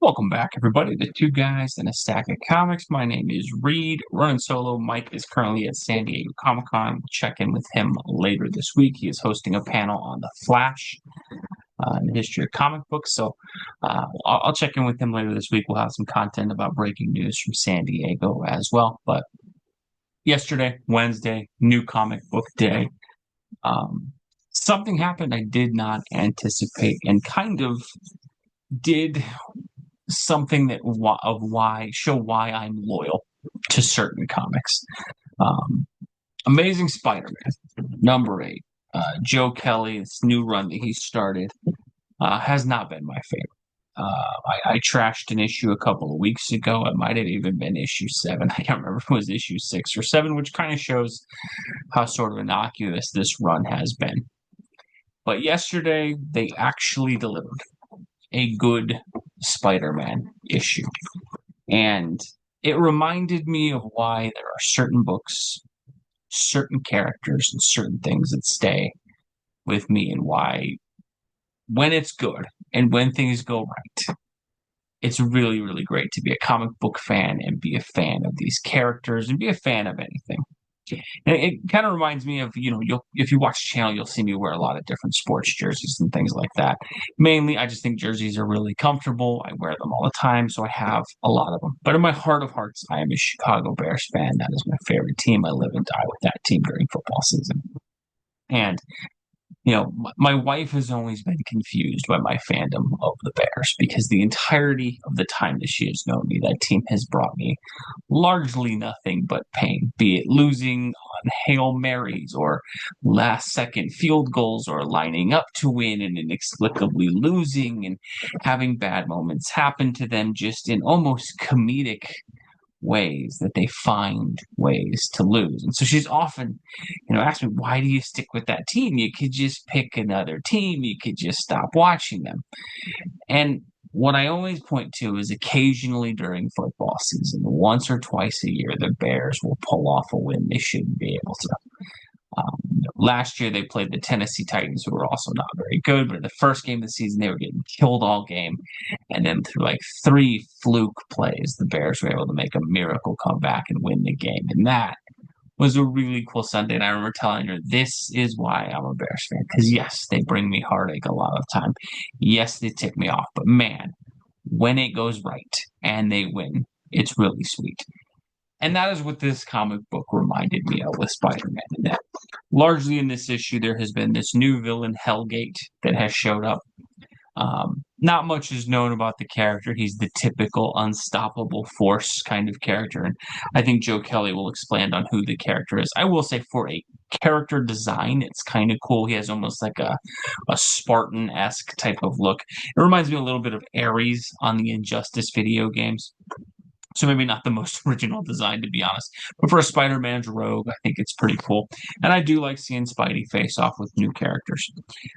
Welcome back, everybody, to Two Guys and a Stack of Comics. My name is Reed, running solo. Mike is currently at San Diego Comic-Con. We'll check in with him later this week. He is hosting a panel on The Flash in the history of comic books. So I'll check in with him later this week. We'll have some content about breaking news from San Diego as well. But yesterday, Wednesday, new comic book day. Um, Something happened I did not anticipate and kind of did something that of why show why I'm loyal to certain comics. Um, Amazing Spider-Man #8. Joe Kelly, this new run that he started, has not been my favorite. I trashed an issue a couple of weeks ago. It might have even been issue 7. I can't remember if it was issue 6 or 7, which kind of shows how sort of innocuous this run has been. But yesterday, they actually delivered a good Spider-Man issue. And it reminded me of why there are certain books, certain characters, and certain things that stay with me, and why, when it's good and when things go right, it's really, really great to be a comic book fan and be a fan of these characters and be a fan of anything. And it kind of reminds me of, if you watch the channel, you'll see me wear a lot of different sports jerseys and things like that. Mainly, I just think jerseys are really comfortable. I wear them all the time, so I have a lot of them. But in my heart of hearts, I am a Chicago Bears fan. That is my favorite team. I live and die with that team during football season. And my wife has always been confused by my fandom of the Bears because the entirety of the time that she has known me, that team has brought me largely nothing but pain, be it losing on Hail Marys or last second field goals or lining up to win and inexplicably losing and having bad moments happen to them just in almost comedic ways that they find ways to lose. And so she's often, asked me, why do you stick with that team? You could just pick another team. You could just stop watching them. And what I always point to is occasionally during football season, once or twice a year, the Bears will pull off a win they shouldn't be able to. Last year they played the Tennessee Titans, who were also not very good, but in the first game of the season they were getting killed all game, and then through like 3 fluke plays, the Bears were able to make a miracle comeback and win the game, and that was a really cool Sunday. And I remember telling her, "This is why I'm a Bears fan, because yes, they bring me heartache a lot of time. Yes, they tick me off, but man, when it goes right and they win, it's really sweet." And that is what this comic book reminded me of with Spider-Man. And that largely in this issue, there has been this new villain, Hellgate, that has showed up. Not much is known about the character. He's the typical unstoppable force kind of character. And I think Joe Kelly will expand on who the character is. I will say for a character design, it's kind of cool. He has almost like a Spartan-esque type of look. It reminds me a little bit of Ares on the Injustice video games. So maybe not the most original design, to be honest. But for a Spider-Man's rogue, I think it's pretty cool. And I do like seeing Spidey face off with new characters.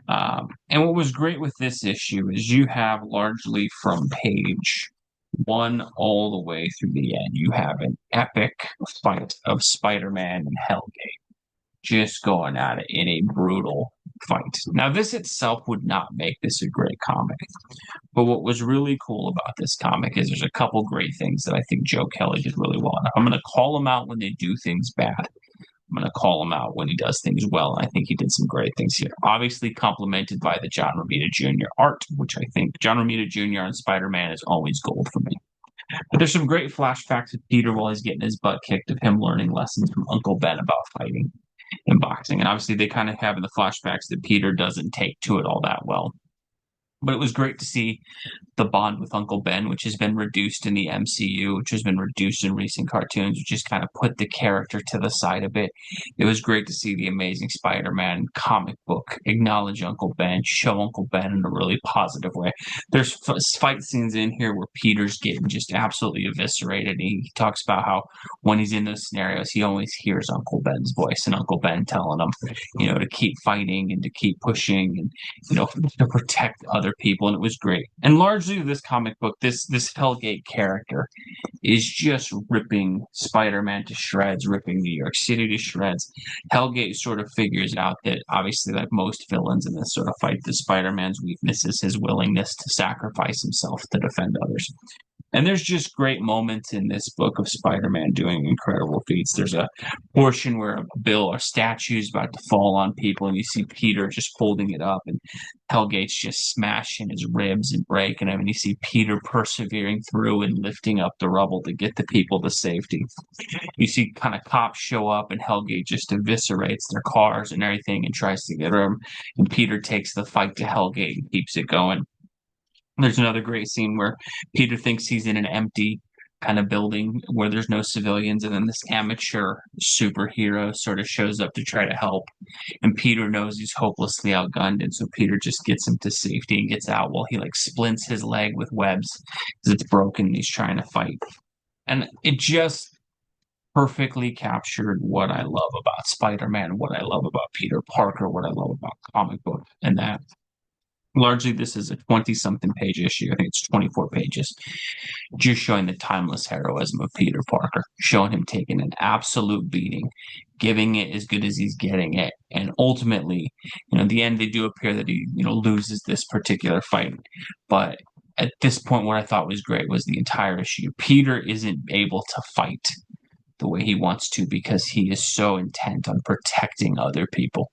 And what was great with this issue is you have largely from page 1 all the way through the end, you have an epic fight of Spider-Man and Hellgate just going at it in a brutal fight. Now, this itself would not make this a great comic, but what was really cool about this comic is there's a couple great things that I think Joe Kelly did really well. And I'm going to call him out when they do things bad. I'm going to call him out when he does things well. And I think he did some great things here. Obviously, complemented by the John Romita Jr. art, which I think John Romita Jr. on Spider-Man is always gold for me. But there's some great flashbacks of Peter while he's getting his butt kicked, of him learning lessons from Uncle Ben about fighting and boxing. And obviously, they kind of have in the flashbacks that Peter doesn't take to it all that well. But it was great to see the bond with Uncle Ben, which has been reduced in the MCU, which has been reduced in recent cartoons, which just kind of put the character to the side a bit. It was great to see the Amazing Spider-Man comic book acknowledge Uncle Ben, show Uncle Ben in a really positive way. There's fight scenes in here where Peter's getting just absolutely eviscerated. He talks about how when he's in those scenarios, he always hears Uncle Ben's voice and Uncle Ben telling him, to keep fighting and to keep pushing and, to protect other people. And it was great. And largely this comic book, this Hellgate character is just ripping Spider-Man to shreds, ripping New York City to shreds. Hellgate sort of figures out that obviously, like most villains in this sort of fight, the Spider-Man's weakness is his willingness to sacrifice himself to defend others. And there's just great moments in this book of Spider-Man doing incredible feats. There's a portion where a bill or statue is about to fall on people, and you see Peter just holding it up, and Hellgate's just smashing his ribs and breaking them, and you see Peter persevering through and lifting up the rubble to get the people to safety. You see kind of cops show up, and Hellgate just eviscerates their cars and everything and tries to get them, and Peter takes the fight to Hellgate and keeps it going. There's another great scene where Peter thinks he's in an empty kind of building where there's no civilians, and then this amateur superhero sort of shows up to try to help. And Peter knows he's hopelessly outgunned, and so Peter just gets him to safety and gets out while he like splints his leg with webs because it's broken and he's trying to fight. And it just perfectly captured what I love about Spider-Man, what I love about Peter Parker, what I love about comic book, and that largely this is a 20 something page issue. I think it's 24 pages, just showing the timeless heroism of Peter Parker, showing him taking an absolute beating, giving it as good as he's getting it. And ultimately, in the end, they do appear that he, loses this particular fight. But at this point, what I thought was great was the entire issue. Peter isn't able to fight the way he wants to because he is so intent on protecting other people.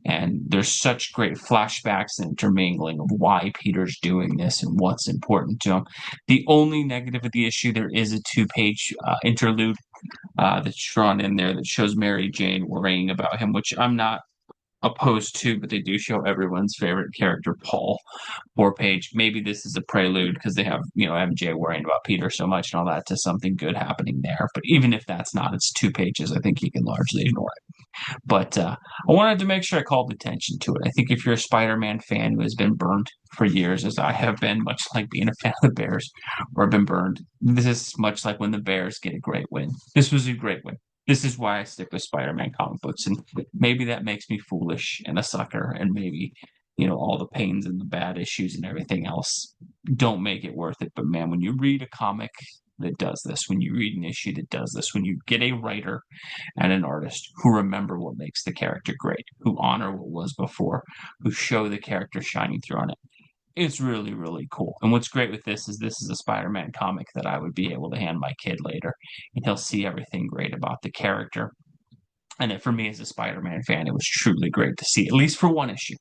And there's such great flashbacks and intermingling of why Peter's doing this and what's important to him. The only negative of the issue, there is a 2-page interlude that's drawn in there that shows Mary Jane worrying about him, which I'm not opposed to, but they do show everyone's favorite character, Paul, 4-page. Maybe this is a prelude because they have, MJ worrying about Peter so much and all that to something good happening there. But even if that's not, it's 2 pages. I think you can largely ignore it. But I wanted to make sure I called attention to it. I think if you're a Spider-Man fan who has been burned for years, as I have been, much like being a fan of the Bears, or been burned, this is much like when the Bears get a great win. This was a great win. This is why I stick with Spider-Man comic books, and maybe that makes me foolish and a sucker, and maybe all the pains and the bad issues and everything else don't make it worth it. But man, when you read a comic that does this, when you read an issue that does this, when you get a writer and an artist who remember what makes the character great, who honor what was before, who show the character shining through on it, it's really, really cool. And what's great with this is a Spider-Man comic that I would be able to hand my kid later, and he'll see everything great about the character. And for me as a Spider-Man fan, it was truly great to see, at least for one issue,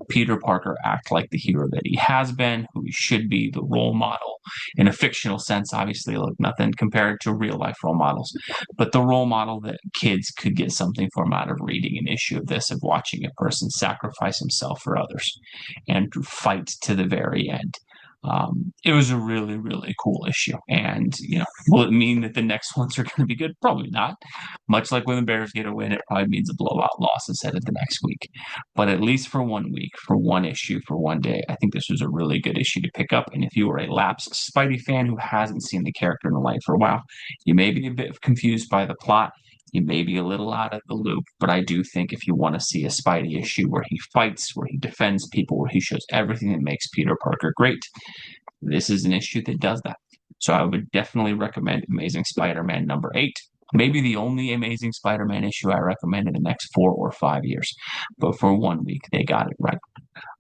Peter Parker act like the hero that he has been, who he should be, the role model in a fictional sense, obviously, like nothing compared to real life role models, but the role model that kids could get something from out of reading an issue of this, of watching a person sacrifice himself for others and fight to the very end. It was a really, really cool issue. And, will it mean that the next ones are going to be good? Probably not. Much like when the Bears get a win, it probably means a blowout loss instead of the next week. But at least for 1 week, for one issue, for one day, I think this was a really good issue to pick up. And if you are a lapsed Spidey fan who hasn't seen the character in the light for a while, you may be a bit confused by the plot. You may be a little out of the loop, but I do think if you want to see a Spidey issue where he fights, where he defends people, where he shows everything that makes Peter Parker great, this is an issue that does that. So I would definitely recommend Amazing Spider-Man #8. Maybe the only Amazing Spider-Man issue I recommend in the next 4 or 5 years. But for 1 week, they got it right.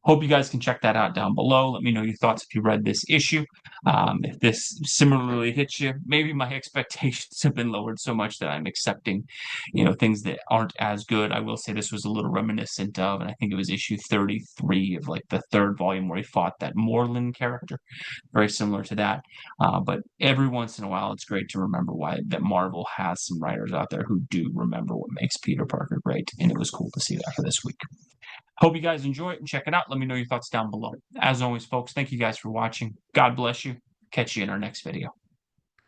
Hope you guys can check that out down below. Let me know your thoughts if you read this issue. If this similarly hits you, maybe my expectations have been lowered so much that I'm accepting, things that aren't as good. I will say this was a little reminiscent of, and I think it was issue 33 of like the third volume where he fought that Moreland character, very similar to that. But every once in a while, it's great to remember why that Marvel has some writers out there who do remember what makes Peter Parker great, and it was cool to see that for this week. Hope you guys enjoy it and check it out. Let me know your thoughts down below. As always, folks, thank you guys for watching. God bless you. Catch you in our next video.